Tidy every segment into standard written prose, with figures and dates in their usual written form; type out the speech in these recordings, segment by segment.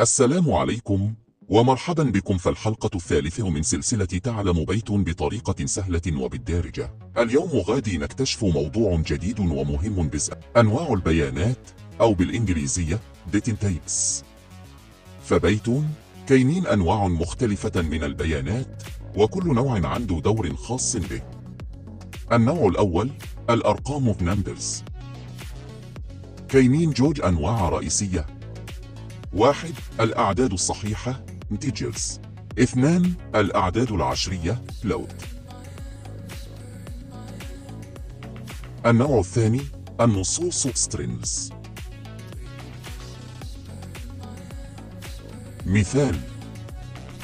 السلام عليكم ومرحبا بكم في الحلقة الثالثة من سلسلة تعلم بيت بطريقة سهلة وبالدارجة. اليوم غادي نكتشف موضوع جديد ومهم أنواع البيانات أو بالإنجليزية Data Types. فبيت كاينين أنواع مختلفة من البيانات وكل نوع عنده دور خاص به. النوع الأول الأرقام Numbers. كاينين جوج أنواع رئيسية. 1. الأعداد الصحيحة Integers. 2. الأعداد العشرية Float. النوع الثاني النصوص Strings. مثال: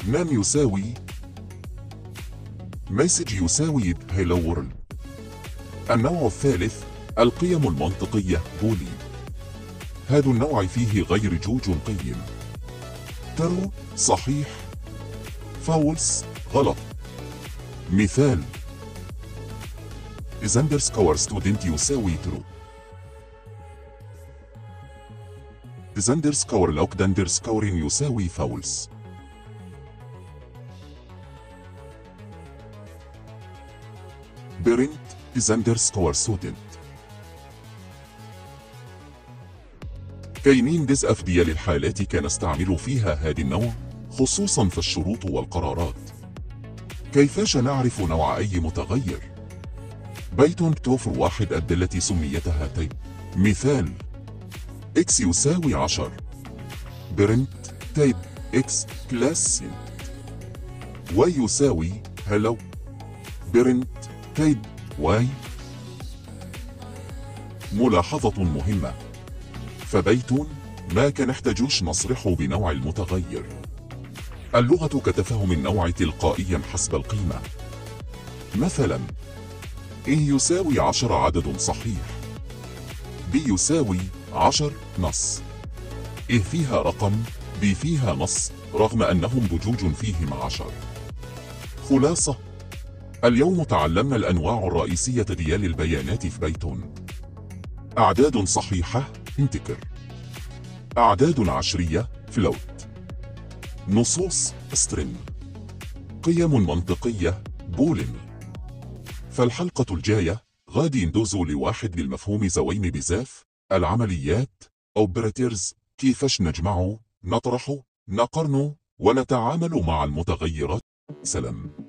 نام يساوي message يساوي hello world. النوع الثالث القيم المنطقية Boolean. هذا النوع فيه غير جوج قيم. true صحيح، false غلط. مثال: is underscore student يساوي true. is underscore locked underscore يساوي false. parent is underscore student. كاينين بزاف ديال الحالات كنستعمل فيها هذا النوع، خصوصا في الشروط والقرارات. كيفاش نعرف نوع أي متغير؟ بايثون بتوفر واحد التي سميتها type. مثال: x يساوي 10. print type x class int. y يساوي hello. print type y. ملاحظة مهمة: فبيت ما كنحتاجوش نصرحه بنوع المتغير. اللغة كتفهم النوع تلقائيا حسب القيمة. مثلا A يساوي 10 عدد صحيح. B يساوي 10 نص. A فيها رقم، B فيها نص، رغم أنهم بجوج فيهم 10. خلاصة: اليوم تعلمنا الأنواع الرئيسية ديال البيانات في بيتون. أعداد صحيحة integer. أعداد عشرية float. نصوص string. قيم منطقية boolean. فالحلقة الجاية غادي ندوزو لواحد للمفهوم زوين بزاف: العمليات operators. كيفاش نجمعو، نطرحو، نقارنو ونتعامل مع المتغيرات. سلام.